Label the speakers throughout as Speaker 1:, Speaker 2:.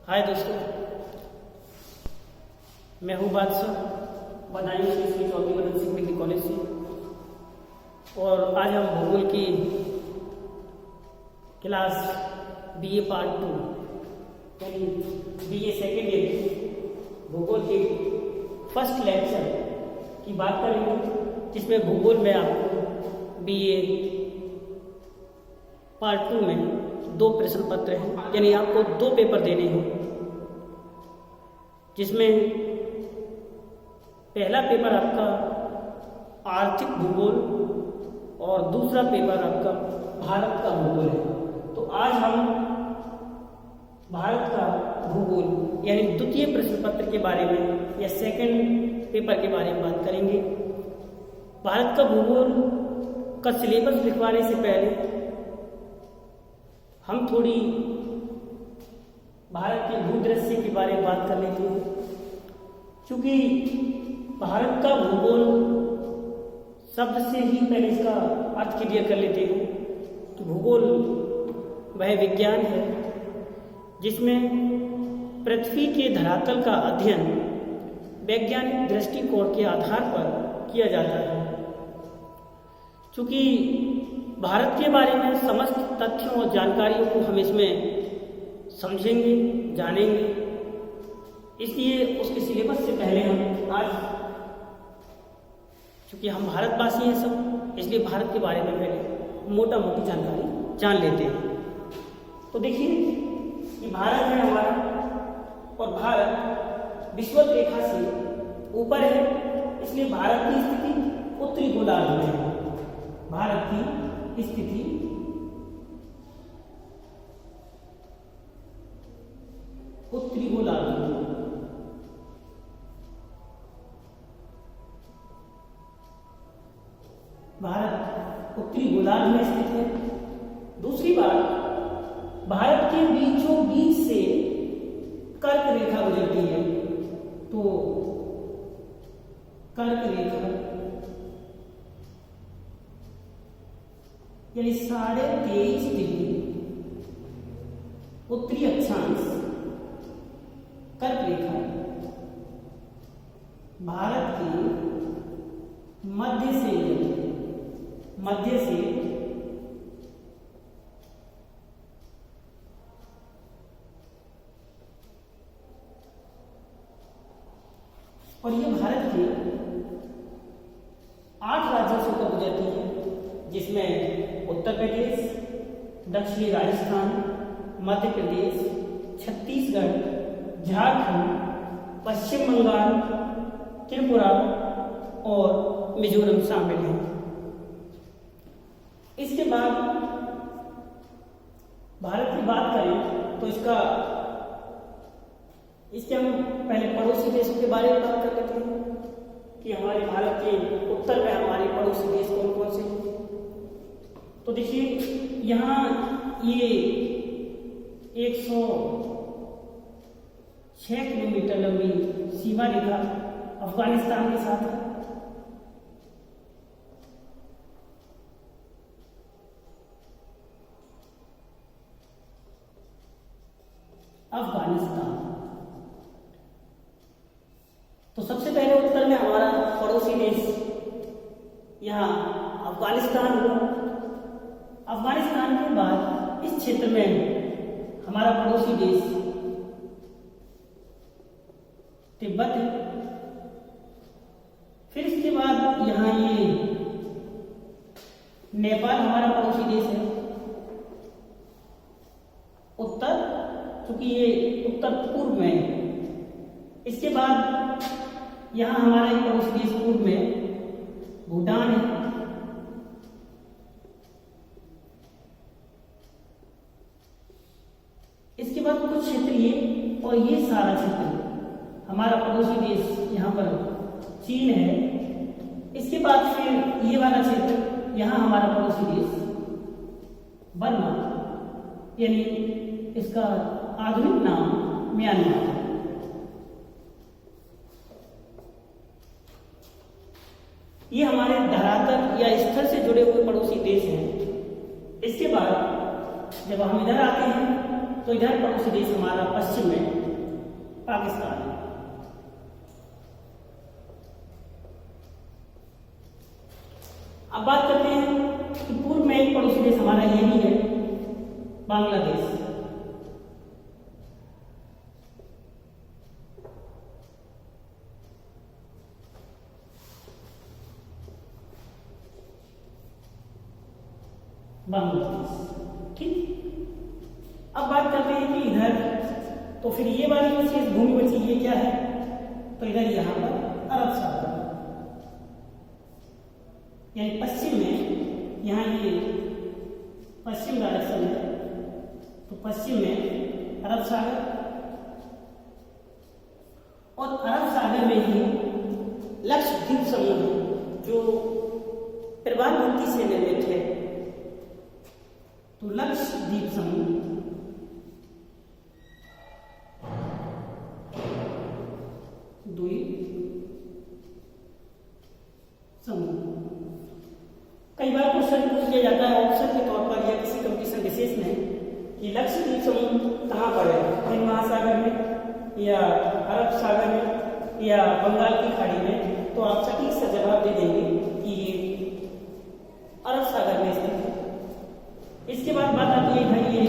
Speaker 1: हाय दोस्तों, मैं हूँ बादशाह बदायूं श्री चौधरी मदन सिंह डिग्री कॉलेज से। और आज हम भूगोल की क्लास बीए पार्ट 2 यानी बीए सेकेंड ईयर भूगोल के फर्स्ट लेक्चर की बात करेंगे, जिसमें भूगोल में आपको बीए पार्ट 2 में 2 प्रश्न पत्र हैं, यानी आपको 2 पेपर देने हैं, जिसमें पहला पेपर आपका आर्थिक भूगोल और दूसरा पेपर आपका भारत का भूगोल है। तो आज हम भारत का भूगोल यानी द्वितीय प्रश्न पत्र के बारे में या सेकंड पेपर के बारे में बात करेंगे। भारत का भूगोल का सिलेबस लिखवाने से पहले हम थोड़ी भारत के भूदृश्य के बारे में बात कर लेते हैं, क्योंकि भारत का भूगोल शब्द से ही पहले इसका अर्थ क्लियर कर लेते हैं कि भूगोल वह विज्ञान है जिसमें पृथ्वी के धरातल का अध्ययन वैज्ञानिक दृष्टिकोण के आधार पर किया जाता है। चूँकि भारत के बारे में समस्त तथ्यों और जानकारियों को हम इसमें समझेंगे, जानेंगे, इसलिए उसके सिलेबस से पहले हम आज, चूँकि हम भारतवासी हैं सब, इसलिए भारत के बारे में पहले मोटा मोटी जानकारी जान लेते हैं। तो देखिए कि भारत है हमारा, और भारत विषुवत रेखा से ऊपर है, इसलिए भारत की स्थिति उत्तरी गोलार्ध में है। भारत की स्थिति उत्तरी गोलार्ध में। भारत उत्तरी गोलार्ध में स्थित है। दूसरी बात, भारत के बीचों बीच से कर्क रेखा गुजरती है, तो कर्क रेखा यानी 23.5 डिग्री उत्तरी अक्षांश कर्क रेखा भारत के मध्य से और ये भारत के 8 राज्यों से होकर गुजरती है, जिसमें उत्तर प्रदेश, दक्षिणी राजस्थान, मध्य प्रदेश, छत्तीसगढ़, झारखंड, पश्चिम बंगाल, त्रिपुरा और मिजोरम शामिल हैं। इसके बाद भारत की बात करें तो इसके हम पहले पड़ोसी देशों के बारे में बात कर लेते हैं कि हमारे भारत के उत्तर में हमारे पड़ोसी देश कौन कौन से हैं। तो देखिए यहाँ ये 106 किलोमीटर लंबी सीमा रेखा अफगानिस्तान के साथ है। अफगानिस्तान, तो सबसे पहले उत्तर में हमारा पड़ोसी देश यहाँ अफगानिस्तान हुआ। अफगानिस्तान के बाद इस क्षेत्र में हमारा पड़ोसी देश तिब्बत है। फिर इसके बाद यहाँ ये नेपाल हमारा पड़ोसी देश है उत्तर, क्योंकि ये उत्तर पूर्व में है। इसके बाद यहाँ हमारा एक पड़ोसी देश पूर्व में भूटान है। इसके बाद कुछ क्षेत्र ये, और ये सारा क्षेत्र हमारा पड़ोसी देश यहाँ पर चीन है। इसके बाद फिर ये वाला क्षेत्र यहाँ हमारा पड़ोसी देश बर्मा, यानी इसका आधुनिक नाम म्यांमार है। ये हमारे धरातल या स्थल से जुड़े हुए पड़ोसी देश हैं। इसके बाद जब हम इधर आते हैं तो इधर पड़ोसी देश हमारा पश्चिम में पाकिस्तान। अब बात करते हैं कि पूर्व में एक पड़ोसी देश हमारा ये भी है, बांग्लादेश। बांग्लादेश, ठीक। अब बात करते हैं कि इधर, तो फिर ये वाली विशेष भूमि बची, ये क्या है, तो इधर यहां पर अरब सागर, यानी पश्चिम में, यहाँ ये पश्चिम डायरेक्शन है, तो पश्चिम में अरब सागर, और अरब सागर में ही लक्षद्वीप समूह जो प्रवालवृत्ति से निर्मित है, तो लक्षद्वीप समूह द्वीप समूह। कई बार क्वेश्चन पूछ लिया जाता है ऑप्शन के तौर पर या किसी कंपटीशन विशेष में कि लक्षद्वीप समूह कहाँ पर है, हिंद महासागर में या अरब सागर में या बंगाल की खाड़ी में, तो आप सटीक सा जवाब दे देंगे कि ये अरब सागर में स्थित है। इसके बाद बात आती है भाई ये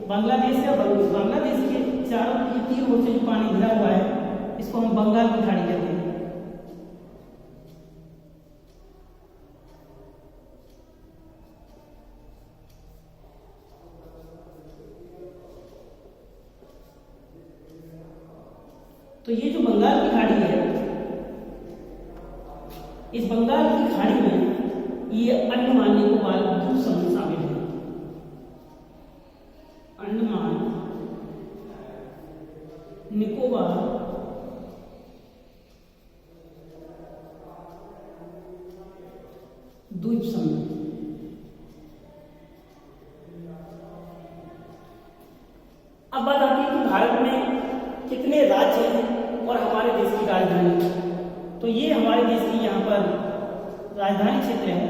Speaker 1: बांग्लादेश है, बांग्लादेश के चारों की तीन ओर से जो पानी घिरा हुआ है इसको हम बंगाल की खाड़ी कहते हैं। तो ये जो बंगाल की खाड़ी है, इस बंगाल की खाड़ी में ये अंडमान निकोबार द्वीप समूह शामिल है। अंडमान निकोबार द्वीप समूह। अब बात आती है कि भारत में कितने राज्य हैं और हमारे देश की राजधानी। तो ये हमारे देश की यहाँ पर राजधानी क्षेत्र है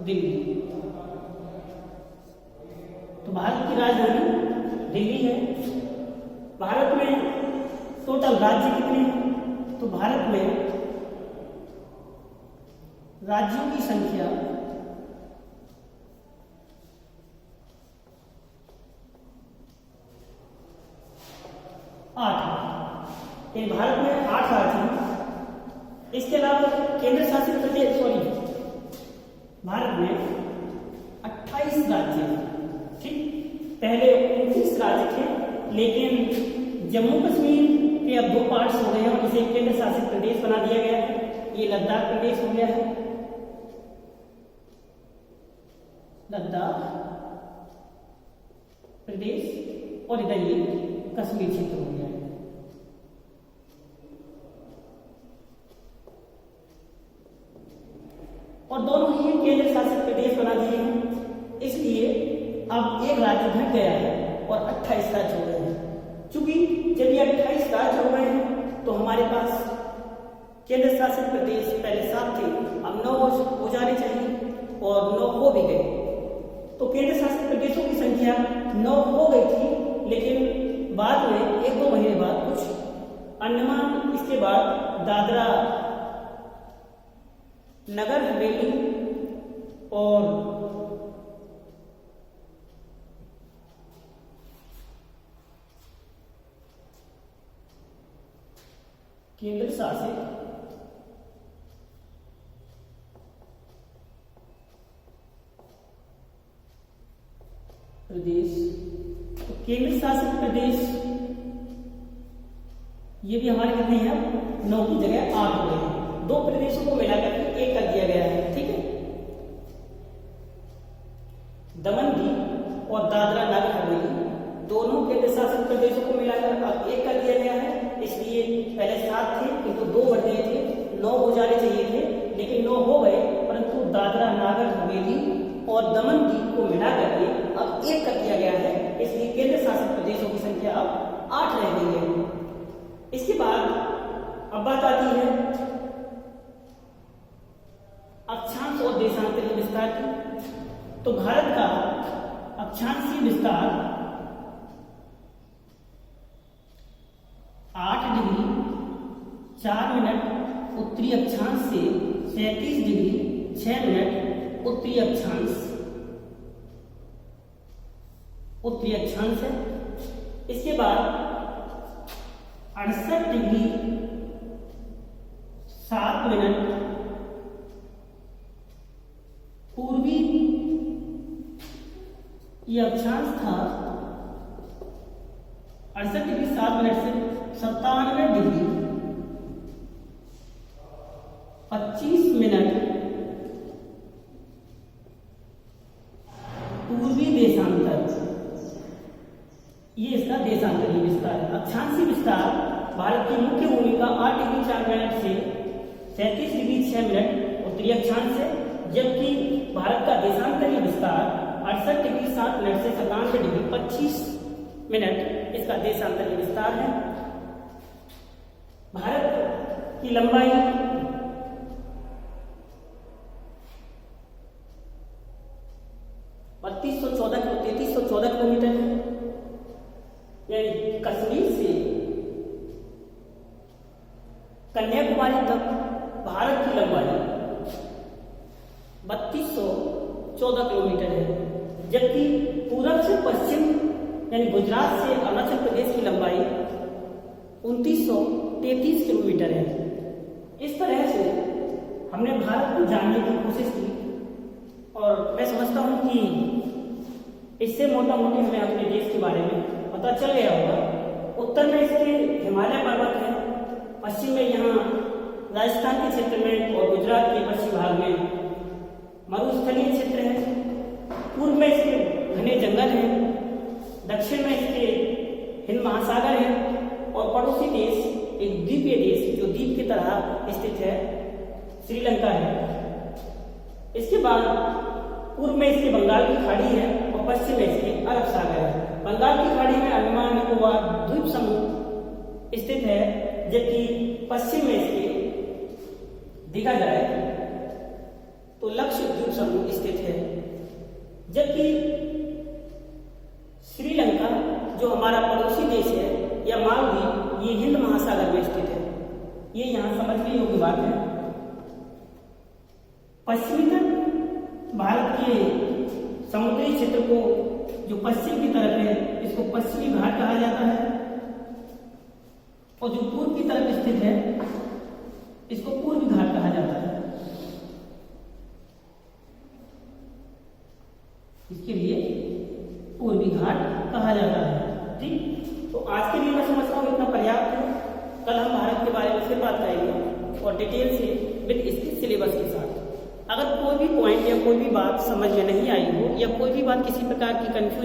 Speaker 1: दिल्ली। तो भारत की राजधानी दिल्ली है। भारत में टोटल राज्य कितने हैं, तो भारत में राज्यों की संख्या 8 है। भारत में 8 राज्य हैं। इसके अलावा केंद्र शासित प्रदेश, भारत में 28 राज्य हैं, ठीक। पहले 29 राज्य थे, लेकिन जम्मू कश्मीर के अब 2 पार्ट्स हो गए हैं और इसे केंद्र शासित प्रदेश बना दिया गया है। ये लद्दाख प्रदेश हो गया है, लद्दाख प्रदेश, और इधर ये कश्मीर क्षेत्र हो गया है। और दोनों ही केंद्र शासित प्रदेश बना दिए हैं, इसलिए अब एक राज्य घट गया है और 28 राज्य हो गए हैं। चूंकि जब ये 28 राज्य हो गए हैं तो हमारे पास केंद्र शासित प्रदेश पहले 7 थे, अब 9 हो जाने चाहिए और 9 हो भी गए। तो केंद्र शासित प्रदेशों की संख्या 9 हो गई थी, लेकिन बाद में 1-2 महीने बाद कुछ अंडमान, इसके बाद दादरा नगर हवेली और केंद्र शासित प्रदेश, तो केंद्र शासित प्रदेश ये भी हमारे कितने हैं, 9 की जगह 8 हो गए हैं। 2 प्रदेशों को मिलाकर के 1 कर दिया गया है, ठीक है। दमन दीव और दादरा नगर हवेली दोनों केंद्र शासित प्रदेशों को मिलाकर अब 1 कर दिया गया है। इसलिए पहले 7 थे किंतु 2 बढ़ गए थे, 9 हो जाने चाहिए थे, लेकिन 9 हो गए, परंतु दादरा नगर हवेली और दमन दीव को मिला करके अब 1 कर दिया गया है। इसलिए केंद्र शासित प्रदेशों की संख्या अब 8 रह गई है। इसके बाद अब बात आती है अक्षांश और देशांतरीय विस्तार की। तो भारत का अक्षांशीय विस्तार 4 मिनट उत्तरी अक्षांश से 37 डिग्री 6 मिनट उत्तरी अक्षांश है। इसके बाद 68 डिग्री 7 मिनट पूर्वी, ये अक्षांश था 68 डिग्री 7 मिनट से 97 डिग्री 25 मिनट पूर्वी देशांतर, ये इसका देशांतरीय विस्तार है। अक्षांशीय विस्तार भारत की मुख्य भूमि का 8 डिग्री 4 मिनट से 37 डिग्री 6 मिनट उत्तरी अक्षांश है, जबकि भारत का देशांतरीय विस्तार 68 डिग्री 7 मिनट से 97 डिग्री 25 मिनट इसका देशांतरीय विस्तार है। भारत की लंबाई 3314 किलोमीटर है। यानी कश्मीर से कन्याकुमारी तक भारत की लंबाई 3214 किलोमीटर है, जबकि पूरब से पश्चिम यानी गुजरात से अरुणाचल प्रदेश की लंबाई 2933 किलोमीटर है। इस तरह से हमने भारत को जानने की कोशिश की और मैं समझता हूं कि इससे मोटा मोटी हमें अपने देश के बारे में पता चल गया होगा। उत्तर में इसके हिमालय पर्वत है, पश्चिम में यहाँ राजस्थान के क्षेत्र में और गुजरात के पश्चिम भाग में मरुस्थलीय क्षेत्र है, पूर्व में इसके घने जंगल हैं, दक्षिण में इसके हिंद महासागर है और पड़ोसी देश एक द्वीपीय देश जो द्वीप की तरह स्थित है श्रीलंका है। इसके बाद पूर्व में इसके बंगाल की खाड़ी है और पश्चिम में इसके अरब सागर है। बंगाल की खाड़ी में अंडमान निकोबार द्वीप समूह स्थित है, जबकि पश्चिम में इसके देखा जाए तो लक्षद्वीप समूह स्थित है, जबकि श्रीलंका जो हमारा पड़ोसी देश है या मालदीव ये हिंद महासागर में स्थित है। ये यहां समझने योग्य बात है। पश्चिमी तट भारत के समुद्री क्षेत्र को जो पश्चिम की तरफ है इसको पश्चिमी घाट कहा जाता है और जो पूर्व की तरफ स्थित है इसको पूर्वी घाट कहा जाता है। इसके लिए पूर्वी घाट कहा जाता है। ठीक, तो आज के लिए मैं समझता हूँ इतना पर्याप्त है। कल हम भारत के बारे में फिर बात करेंगे और डिटेल से विद इसके सिलेबस के साथ। अगर कोई भी पॉइंट या कोई भी बात समझ में नहीं आई हो या कोई भी बात किसी प्रकार की कंफ्यूजन